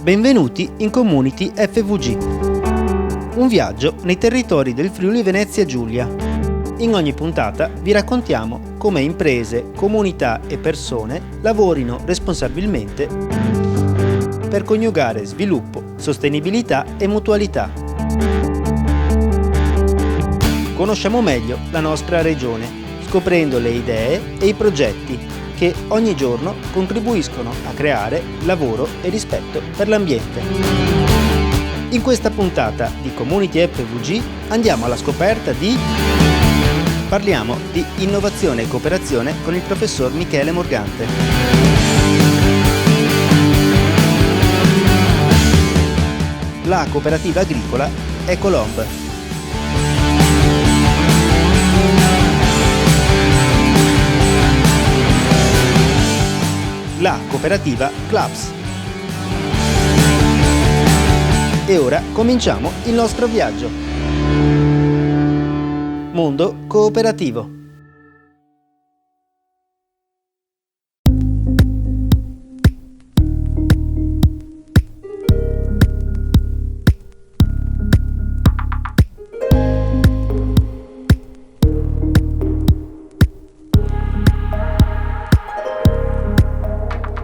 Benvenuti in Community FVG, un viaggio nei territori del Friuli Venezia Giulia. In ogni puntata vi raccontiamo come imprese, comunità e persone lavorino responsabilmente per coniugare sviluppo, sostenibilità e mutualità. Conosciamo meglio la nostra regione, scoprendo le idee e i progetti che ogni giorno contribuiscono a creare lavoro e rispetto per l'ambiente. In questa puntata di Community FVG andiamo alla scoperta Parliamo di innovazione e cooperazione con il professor Michele Morgante. La cooperativa agricola Ecolomb. La cooperativa Claps. E ora cominciamo il nostro viaggio. Mondo cooperativo.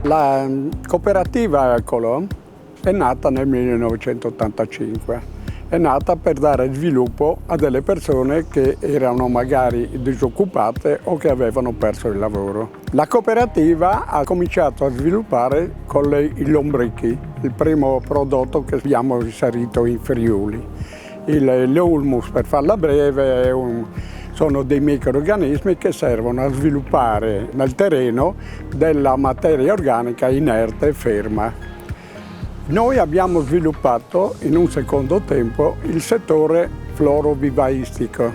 La cooperativa Ecolomb è nata nel 1985. È nata per dare sviluppo a delle persone che erano magari disoccupate o che avevano perso il lavoro. La cooperativa ha cominciato a sviluppare con i lombrichi, il primo prodotto che abbiamo inserito in Friuli. L'humus, per farla breve, sono dei microrganismi che servono a sviluppare nel terreno della materia organica inerte e ferma. Noi abbiamo sviluppato in un secondo tempo il settore florovivaistico.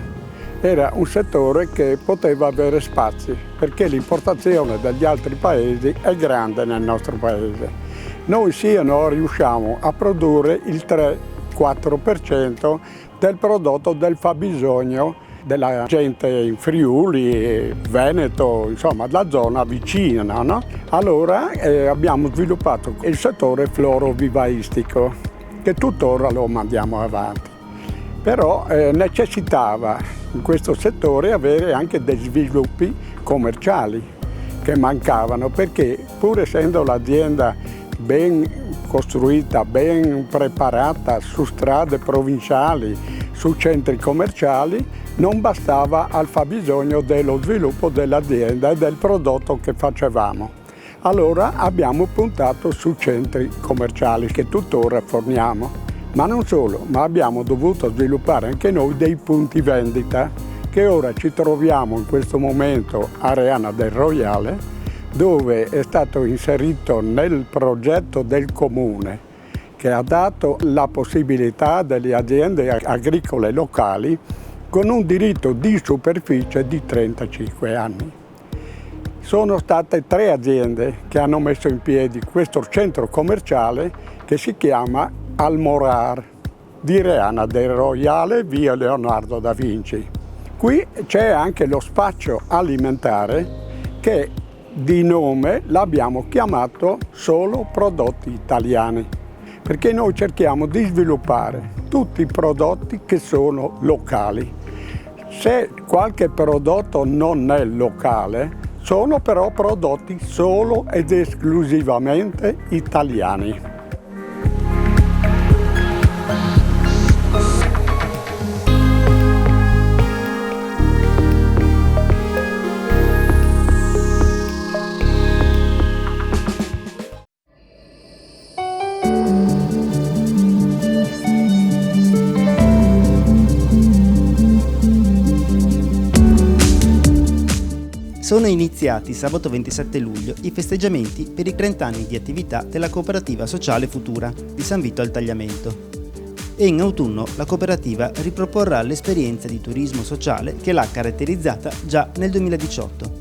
Era un settore che poteva avere spazi perché l'importazione dagli altri paesi è grande nel nostro paese. Noi riusciamo a produrre il 3-4% del prodotto del fabbisogno della gente in Friuli, Veneto, insomma la zona vicina, no? Allora abbiamo sviluppato il settore florovivaistico che tuttora lo mandiamo avanti. Però necessitava in questo settore avere anche dei sviluppi commerciali che mancavano perché pur essendo l'azienda ben costruita, ben preparata su strade provinciali, su centri commerciali, non bastava al fabbisogno dello sviluppo dell'azienda e del prodotto che facevamo. Allora abbiamo puntato su centri commerciali che tuttora forniamo, ma non solo, ma abbiamo dovuto sviluppare anche noi dei punti vendita che ora ci troviamo in questo momento a Reana del Royale, dove è stato inserito nel progetto del comune che ha dato la possibilità delle aziende agricole locali con un diritto di superficie di 35 anni. Sono state 3 aziende che hanno messo in piedi questo centro commerciale che si chiama Almorar di Reana del Royale, via Leonardo da Vinci. Qui c'è anche lo spaccio alimentare che di nome l'abbiamo chiamato solo prodotti italiani, perché noi cerchiamo di sviluppare tutti i prodotti che sono locali. Se qualche prodotto non è locale, sono però prodotti solo ed esclusivamente italiani. Sono iniziati sabato 27 luglio i festeggiamenti per i 30 anni di attività della cooperativa sociale Futura di San Vito al Tagliamento. E in autunno la cooperativa riproporrà l'esperienza di turismo sociale che l'ha caratterizzata già nel 2018.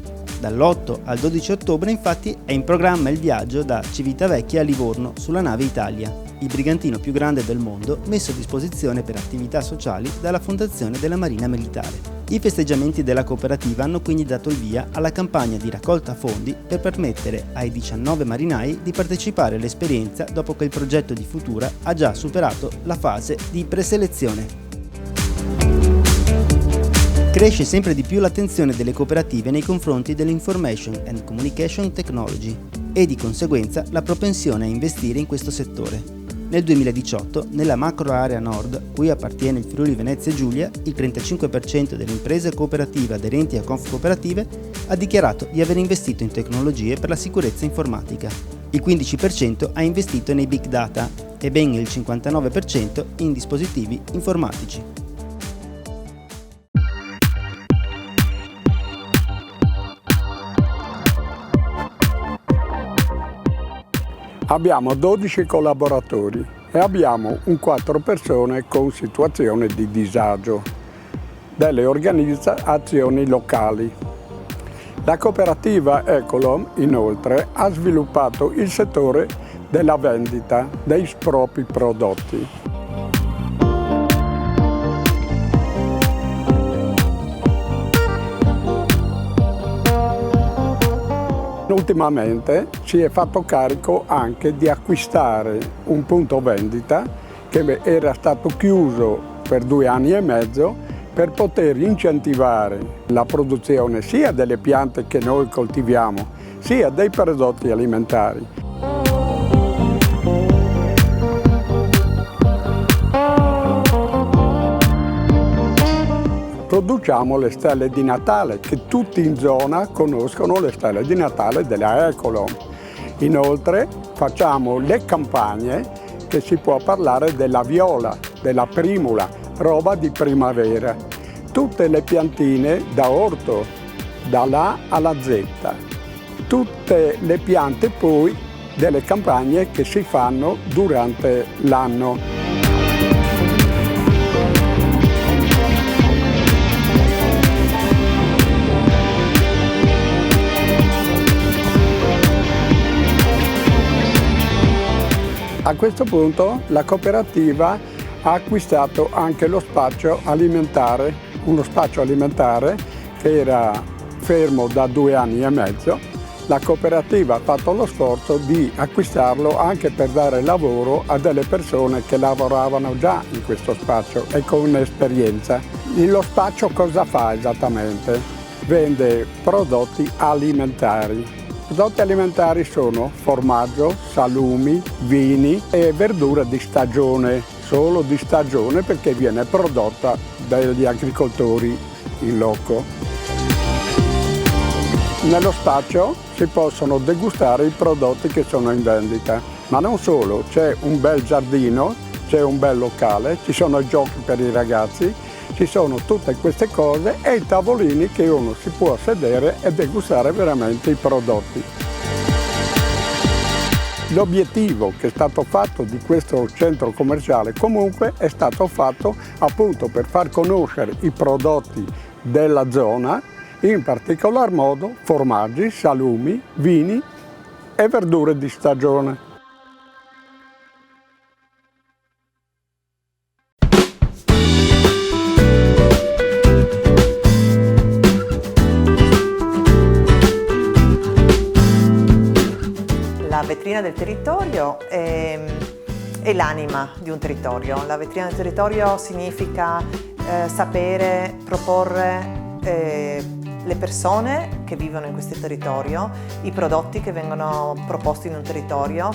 Dall'8 al 12 ottobre infatti è in programma il viaggio da Civitavecchia a Livorno sulla nave Italia, il brigantino più grande del mondo messo a disposizione per attività sociali dalla Fondazione della Marina Militare. I festeggiamenti della cooperativa hanno quindi dato il via alla campagna di raccolta fondi per permettere ai 19 marinai di partecipare all'esperienza dopo che il progetto di Futura ha già superato la fase di preselezione. Cresce sempre di più l'attenzione delle cooperative nei confronti dell'Information and Communication Technology e di conseguenza la propensione a investire in questo settore. Nel 2018, nella macro area nord, cui appartiene il Friuli Venezia Giulia, il 35% delle imprese cooperative aderenti a Confcooperative ha dichiarato di aver investito in tecnologie per la sicurezza informatica. Il 15% ha investito nei big data e ben il 59% in dispositivi informatici. Abbiamo 12 collaboratori e abbiamo un 4 persone con situazione di disagio delle organizzazioni locali. La cooperativa Ecolom, inoltre, ha sviluppato il settore della vendita dei propri prodotti. Ultimamente si è fatto carico anche di acquistare un punto vendita che era stato chiuso per 2 anni e mezzo per poter incentivare la produzione sia delle piante che noi coltiviamo, sia dei prodotti alimentari. Produciamo le stelle di Natale, che tutti in zona conoscono le stelle di Natale della Ecolom. Inoltre facciamo le campagne che si può parlare della viola, della primula, roba di primavera. Tutte le piantine da orto, dall'A alla Z. Tutte le piante poi delle campagne che si fanno durante l'anno. A questo punto la cooperativa ha acquistato anche lo spazio alimentare, uno spazio alimentare che era fermo da 2 anni e mezzo. La cooperativa ha fatto lo sforzo di acquistarlo anche per dare lavoro a delle persone che lavoravano già in questo spazio e con esperienza. Lo spazio cosa fa esattamente? Vende prodotti alimentari. I prodotti alimentari sono formaggio, salumi, vini e verdura di stagione, solo di stagione perché viene prodotta dagli agricoltori in loco. Nello spazio si possono degustare i prodotti che sono in vendita, ma non solo, c'è un bel giardino, c'è un bel locale, ci sono i giochi per i ragazzi, ci sono tutte queste cose e i tavolini che uno si può sedere e degustare veramente i prodotti. L'obiettivo che è stato fatto di questo centro commerciale comunque è stato fatto appunto per far conoscere i prodotti della zona, in particolar modo formaggi, salumi, vini e verdure di stagione. La vetrina del territorio è l'anima di un territorio. La vetrina del territorio significa sapere proporre le persone che vivono in questo territorio, i prodotti che vengono proposti in un territorio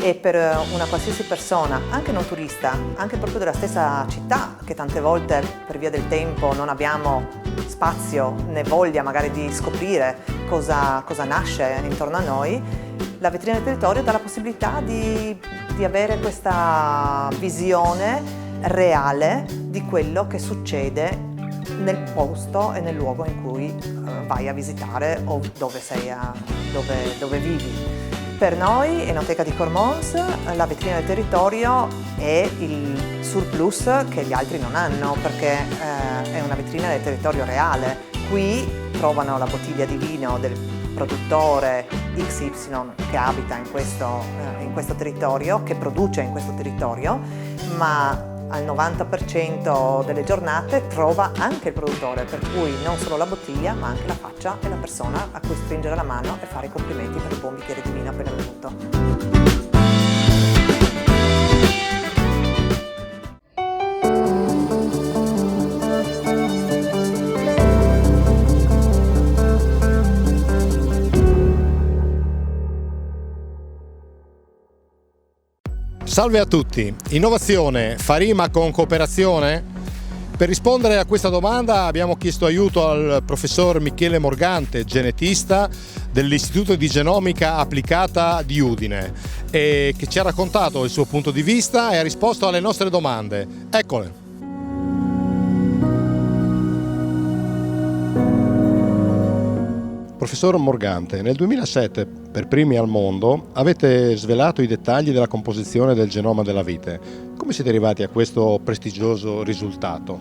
e per una qualsiasi persona, anche non turista, anche proprio della stessa città, che tante volte per via del tempo non abbiamo spazio né voglia magari di scoprire cosa nasce intorno a noi, la vetrina del territorio dà la possibilità di avere questa visione reale di quello che succede nel posto e nel luogo in cui vai a visitare o dove vivi. Per noi, Enoteca di Cormons, la vetrina del territorio è il surplus che gli altri non hanno, perché è una vetrina del territorio reale. Qui trovano la bottiglia di vino del produttore XY che abita in questo territorio, che produce in questo territorio, ma al 90% delle giornate trova anche il produttore, per cui non solo la bottiglia ma anche la faccia e la persona a cui stringere la mano e fare i complimenti per il buon bicchiere di vino appena bevuto. Salve a tutti! Innovazione fa rima con cooperazione? Per rispondere a questa domanda abbiamo chiesto aiuto al professor Michele Morgante, genetista dell'Istituto di Genomica Applicata di Udine, e che ci ha raccontato il suo punto di vista e ha risposto alle nostre domande. Eccole! Professor Morgante, nel 2007, per primi al mondo, avete svelato i dettagli della composizione del genoma della vite. Come siete arrivati a questo prestigioso risultato?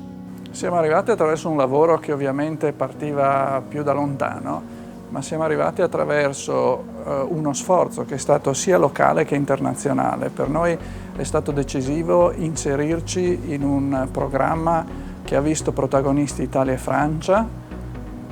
Siamo arrivati attraverso un lavoro che ovviamente partiva più da lontano, ma siamo arrivati attraverso uno sforzo che è stato sia locale che internazionale. Per noi è stato decisivo inserirci in un programma che ha visto protagonisti Italia e Francia,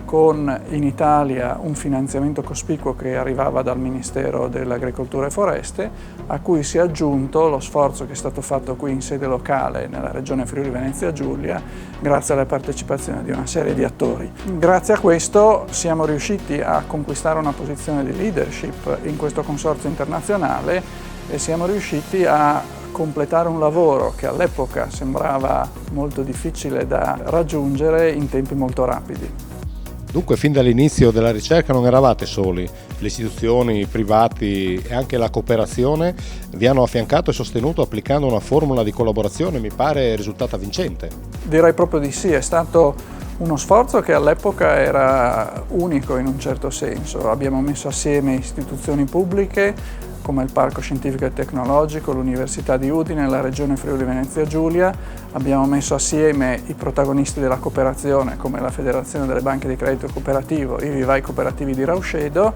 con in Italia un finanziamento cospicuo che arrivava dal Ministero dell'Agricoltura e Foreste, a cui si è aggiunto lo sforzo che è stato fatto qui in sede locale nella regione Friuli Venezia Giulia, grazie alla partecipazione di una serie di attori. Grazie a questo siamo riusciti a conquistare una posizione di leadership in questo consorzio internazionale e siamo riusciti a completare un lavoro che all'epoca sembrava molto difficile da raggiungere in tempi molto rapidi. Dunque, fin dall'inizio della ricerca non eravate soli, le istituzioni, i privati e anche la cooperazione vi hanno affiancato e sostenuto applicando una formula di collaborazione, mi pare, risultata vincente. Direi proprio di sì, è stato uno sforzo che all'epoca era unico in un certo senso. Abbiamo messo assieme istituzioni pubbliche come il Parco Scientifico e Tecnologico, l'Università di Udine, la Regione Friuli Venezia Giulia, abbiamo messo assieme i protagonisti della cooperazione come la Federazione delle Banche di Credito Cooperativo, i Vivai Cooperativi di Rauscedo,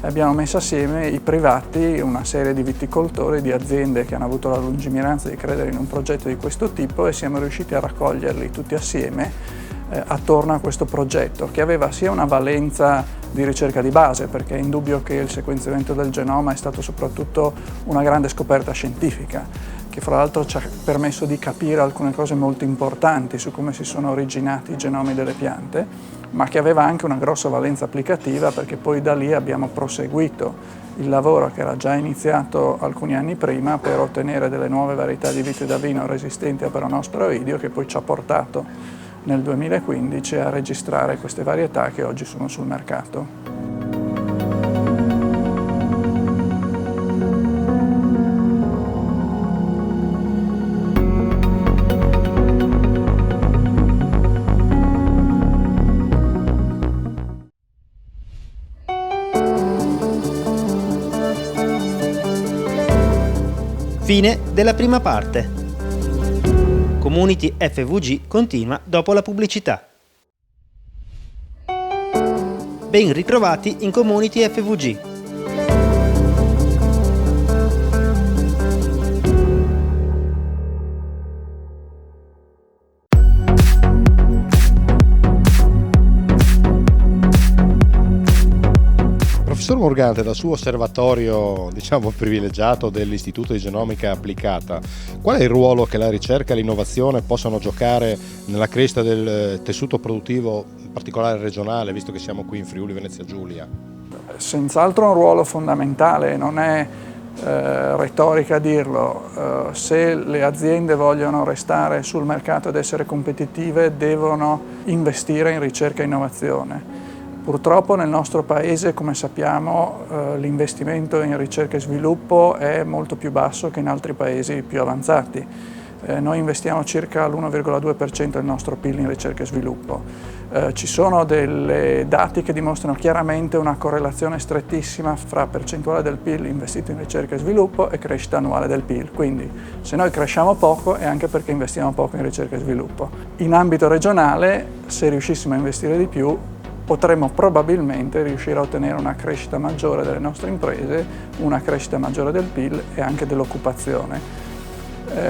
abbiamo messo assieme i privati, una serie di viticoltori, di aziende che hanno avuto la lungimiranza di credere in un progetto di questo tipo e siamo riusciti a raccoglierli tutti assieme attorno a questo progetto, che aveva sia una valenza di ricerca di base, perché è indubbio che il sequenziamento del genoma è stato soprattutto una grande scoperta scientifica, che fra l'altro ci ha permesso di capire alcune cose molto importanti su come si sono originati i genomi delle piante, ma che aveva anche una grossa valenza applicativa, perché poi da lì abbiamo proseguito il lavoro che era già iniziato alcuni anni prima per ottenere delle nuove varietà di vite da vino resistenti a Peronospora oidio, che poi ci ha portato nel 2015 a registrare queste varietà che oggi sono sul mercato. Fine della prima parte. Community FVG continua dopo la pubblicità. Ben ritrovati in Community FVG. Professor Morgante, dal suo osservatorio, privilegiato dell'Istituto di Genomica Applicata, qual è il ruolo che la ricerca e l'innovazione possono giocare nella crescita del tessuto produttivo, in particolare regionale, visto che siamo qui in Friuli Venezia Giulia? Senz'altro un ruolo fondamentale, non è retorica dirlo. Se le aziende vogliono restare sul mercato ed essere competitive, devono investire in ricerca e innovazione. Purtroppo nel nostro Paese, come sappiamo, l'investimento in ricerca e sviluppo è molto più basso che in altri Paesi più avanzati. Noi investiamo circa l'1,2% del nostro PIL in ricerca e sviluppo. Ci sono dei dati che dimostrano chiaramente una correlazione strettissima fra percentuale del PIL investito in ricerca e sviluppo e crescita annuale del PIL. Quindi se noi cresciamo poco è anche perché investiamo poco in ricerca e sviluppo. In ambito regionale, se riuscissimo a investire di più, potremo probabilmente riuscire a ottenere una crescita maggiore delle nostre imprese, una crescita maggiore del PIL e anche dell'occupazione.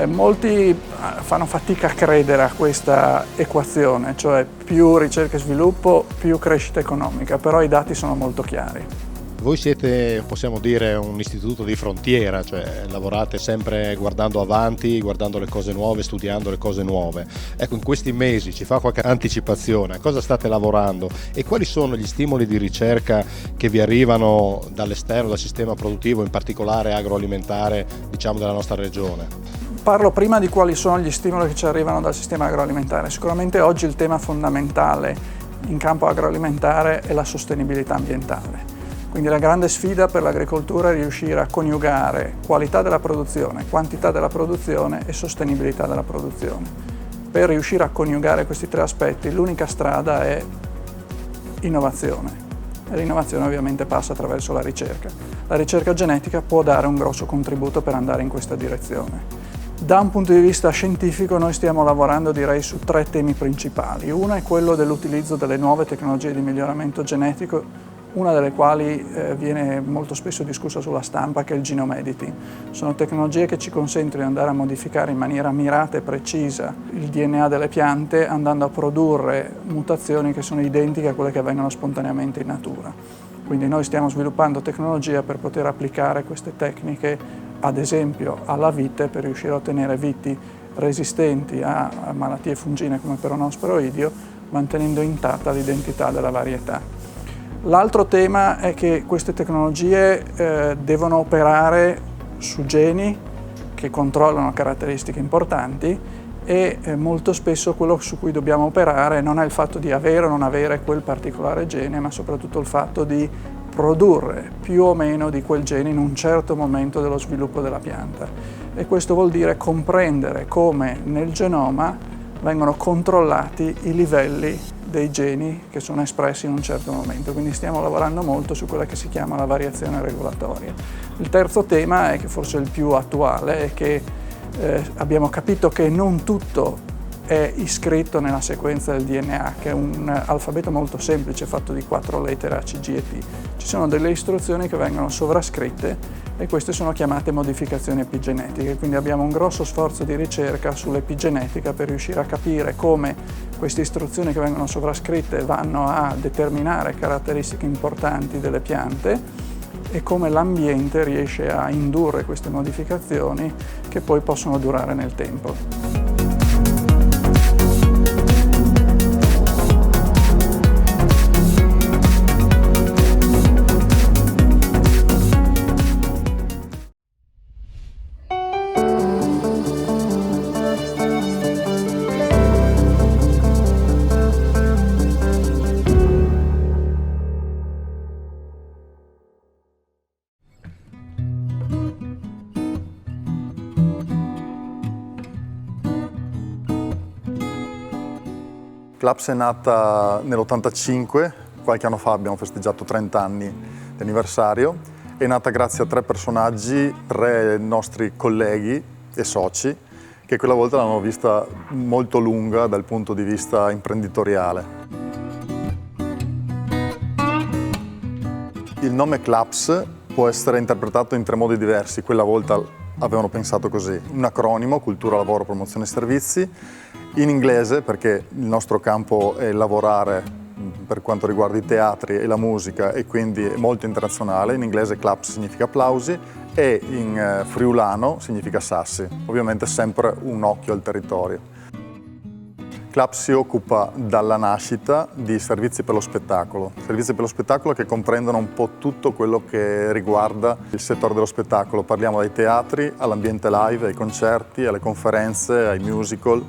Molti fanno fatica a credere a questa equazione, cioè più ricerca e sviluppo, più crescita economica, però i dati sono molto chiari. Voi siete, possiamo dire, un istituto di frontiera, cioè lavorate sempre guardando avanti, guardando le cose nuove, studiando le cose nuove. Ecco, in questi mesi ci fa qualche anticipazione, a cosa state lavorando e quali sono gli stimoli di ricerca che vi arrivano dall'esterno, dal sistema produttivo, in particolare agroalimentare, diciamo, della nostra regione? Parlo prima di quali sono gli stimoli che ci arrivano dal sistema agroalimentare. Sicuramente oggi il tema fondamentale in campo agroalimentare è la sostenibilità ambientale. Quindi la grande sfida per l'agricoltura è riuscire a coniugare qualità della produzione, quantità della produzione e sostenibilità della produzione. Per riuscire a coniugare questi tre aspetti l'unica strada è innovazione. E l'innovazione ovviamente passa attraverso la ricerca. La ricerca genetica può dare un grosso contributo per andare in questa direzione. Da un punto di vista scientifico noi stiamo lavorando, direi, su tre temi principali. Uno è quello dell'utilizzo delle nuove tecnologie di miglioramento genetico, una delle quali viene molto spesso discussa sulla stampa, che è il genome editing. Sono tecnologie che ci consentono di andare a modificare in maniera mirata e precisa il DNA delle piante, andando a produrre mutazioni che sono identiche a quelle che avvengono spontaneamente in natura. Quindi noi stiamo sviluppando tecnologia per poter applicare queste tecniche, ad esempio alla vite, per riuscire a ottenere viti resistenti a malattie fungine come peronosporoidio, mantenendo intatta l'identità della varietà. L'altro tema è che queste tecnologie devono operare su geni che controllano caratteristiche importanti e molto spesso quello su cui dobbiamo operare non è il fatto di avere o non avere quel particolare gene, ma soprattutto il fatto di produrre più o meno di quel gene in un certo momento dello sviluppo della pianta. E questo vuol dire comprendere come nel genoma vengono controllati i livelli dei geni che sono espressi in un certo momento, quindi stiamo lavorando molto su quella che si chiama la variazione regolatoria. Il terzo tema, che forse è il più attuale, è che abbiamo capito che non tutto è iscritto nella sequenza del DNA, che è un alfabeto molto semplice fatto di 4 lettere A, C, G e T. Ci sono delle istruzioni che vengono sovrascritte e queste sono chiamate modificazioni epigenetiche, quindi abbiamo un grosso sforzo di ricerca sull'epigenetica per riuscire a capire come queste istruzioni che vengono sovrascritte vanno a determinare caratteristiche importanti delle piante e come l'ambiente riesce a indurre queste modificazioni che poi possono durare nel tempo. Claps è nata nell'85, qualche anno fa abbiamo festeggiato 30 anni di anniversario. È nata grazie a 3 personaggi, 3 nostri colleghi e soci, che quella volta l'hanno vista molto lunga dal punto di vista imprenditoriale. Il nome Claps può essere interpretato in 3 modi diversi, quella volta avevano pensato così. Un acronimo, cultura, lavoro, promozione e servizi. In inglese, perché il nostro campo è lavorare per quanto riguarda i teatri e la musica e quindi è molto internazionale. In inglese claps significa applausi e in friulano significa sassi. Ovviamente sempre un occhio al territorio. Claps si occupa dalla nascita di servizi per lo spettacolo. Servizi per lo spettacolo che comprendono un po' tutto quello che riguarda il settore dello spettacolo. Parliamo dai teatri all'ambiente live, ai concerti, alle conferenze, ai musical.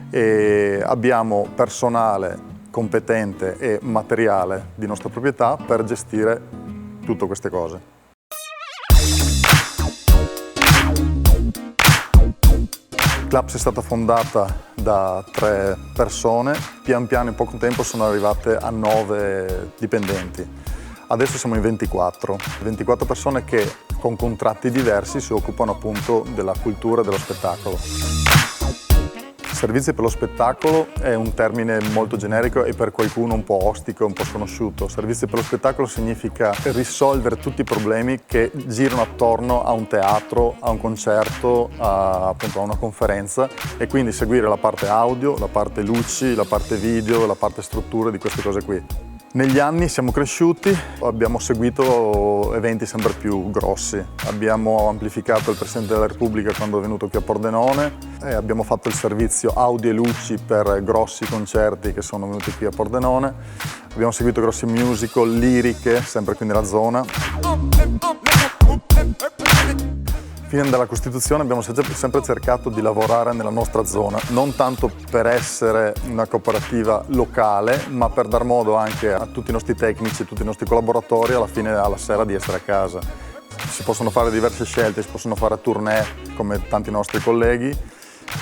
E abbiamo personale competente e materiale di nostra proprietà per gestire tutte queste cose. Claps è stata fondata da 3 persone, pian piano in poco tempo sono arrivate a 9 dipendenti. Adesso siamo in 24 persone che con contratti diversi si occupano appunto della cultura e dello spettacolo. Servizi per lo spettacolo è un termine molto generico e per qualcuno un po' ostico, un po' sconosciuto. Servizi per lo spettacolo significa risolvere tutti i problemi che girano attorno a un teatro, a un concerto, appunto a una conferenza, e quindi seguire la parte audio, la parte luci, la parte video, la parte strutture di queste cose qui. Negli anni siamo cresciuti, abbiamo seguito eventi sempre più grossi, abbiamo amplificato il Presidente della Repubblica quando è venuto qui a Pordenone, e abbiamo fatto il servizio audio e luci per grossi concerti che sono venuti qui a Pordenone, abbiamo seguito grossi musical, liriche, sempre qui nella zona. Fin dalla Costituzione abbiamo sempre cercato di lavorare nella nostra zona, non tanto per essere una cooperativa locale, ma per dar modo anche a tutti i nostri tecnici, a tutti i nostri collaboratori alla fine alla sera di essere a casa. Si possono fare diverse scelte, si possono fare tournée come tanti nostri colleghi,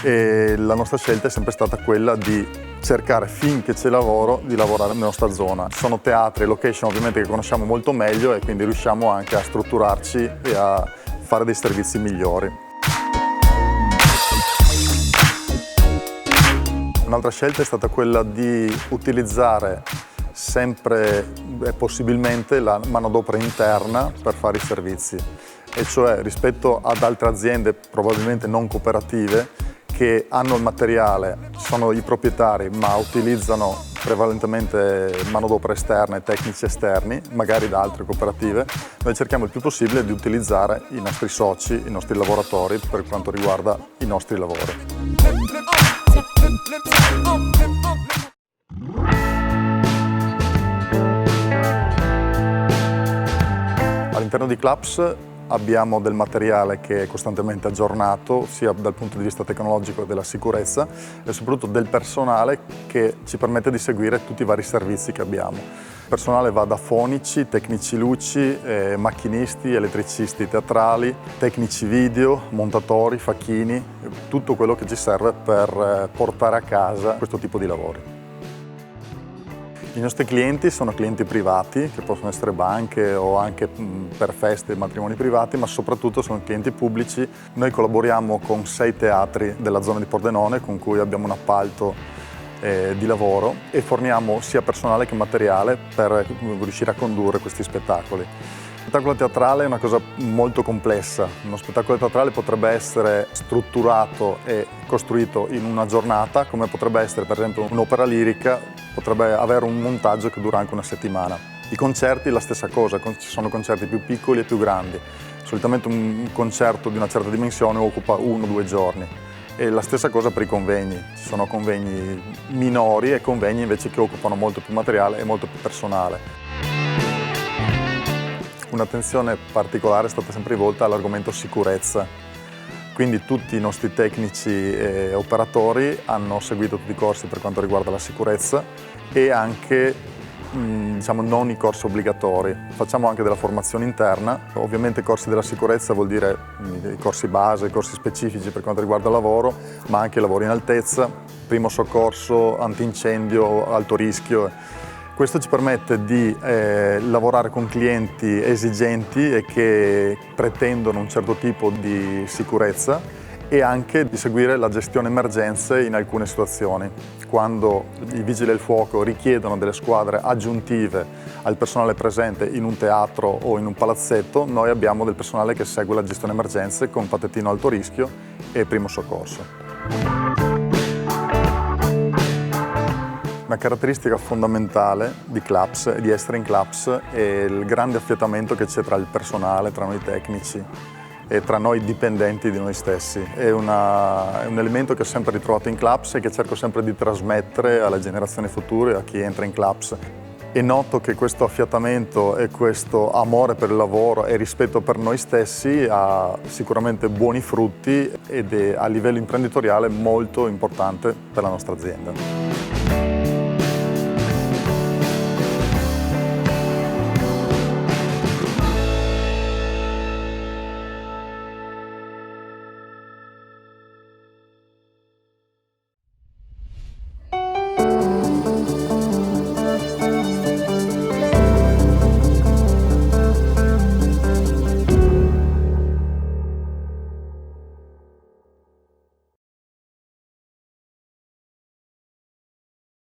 e la nostra scelta è sempre stata quella di cercare, finché c'è lavoro, di lavorare nella nostra zona. Sono teatri e location ovviamente che conosciamo molto meglio, e quindi riusciamo anche a strutturarci e a fare dei servizi migliori. Un'altra scelta è stata quella di utilizzare sempre e possibilmente la manodopera interna per fare i servizi, e cioè rispetto ad altre aziende probabilmente non cooperative che hanno il materiale, sono i proprietari ma utilizzano prevalentemente manodopera esterna e tecnici esterni, magari da altre cooperative, noi cerchiamo il più possibile di utilizzare i nostri soci, i nostri lavoratori per quanto riguarda i nostri lavori. All'interno di Claps abbiamo del materiale che è costantemente aggiornato, sia dal punto di vista tecnologico che della sicurezza, e soprattutto del personale che ci permette di seguire tutti i vari servizi che abbiamo. Il personale va da fonici, tecnici luci, macchinisti, elettricisti teatrali, tecnici video, montatori, facchini, tutto quello che ci serve per portare a casa questo tipo di lavori. I nostri clienti sono clienti privati, che possono essere banche o anche per feste e matrimoni privati, ma soprattutto sono clienti pubblici. Noi collaboriamo con 6 teatri della zona di Pordenone con cui abbiamo un appalto di lavoro, e forniamo sia personale che materiale per riuscire a condurre questi spettacoli. Lo spettacolo teatrale è una cosa molto complessa. Uno spettacolo teatrale potrebbe essere strutturato e costruito in una giornata, come potrebbe essere per esempio un'opera lirica, potrebbe avere un montaggio che dura anche una settimana. I concerti la stessa cosa, ci sono concerti più piccoli e più grandi. Solitamente un concerto di una certa dimensione occupa 1 o 2 giorni. E la stessa cosa per i convegni. Ci sono convegni minori e convegni invece che occupano molto più materiale e molto più personale. Un'attenzione particolare è stata sempre rivolta all'argomento sicurezza. Quindi tutti i nostri tecnici e operatori hanno seguito tutti i corsi per quanto riguarda la sicurezza, e anche diciamo non i corsi obbligatori. Facciamo anche della formazione interna. Ovviamente corsi della sicurezza vuol dire i corsi base, i corsi specifici per quanto riguarda il lavoro, ma anche lavori in altezza, primo soccorso, antincendio, alto rischio. Questo ci permette di lavorare con clienti esigenti e che pretendono un certo tipo di sicurezza, e anche di seguire la gestione emergenze in alcune situazioni. Quando i vigili del fuoco richiedono delle squadre aggiuntive al personale presente in un teatro o in un palazzetto, noi abbiamo del personale che segue la gestione emergenze con patentino alto rischio e primo soccorso. Una caratteristica fondamentale di Claps e di essere in Claps è il grande affiatamento che c'è tra il personale, tra noi tecnici e tra noi dipendenti di noi stessi. È un elemento che ho sempre ritrovato in Claps e che cerco sempre di trasmettere alle generazioni future, a chi entra in Claps. E noto che questo affiatamento e questo amore per il lavoro e rispetto per noi stessi ha sicuramente buoni frutti ed è a livello imprenditoriale molto importante per la nostra azienda.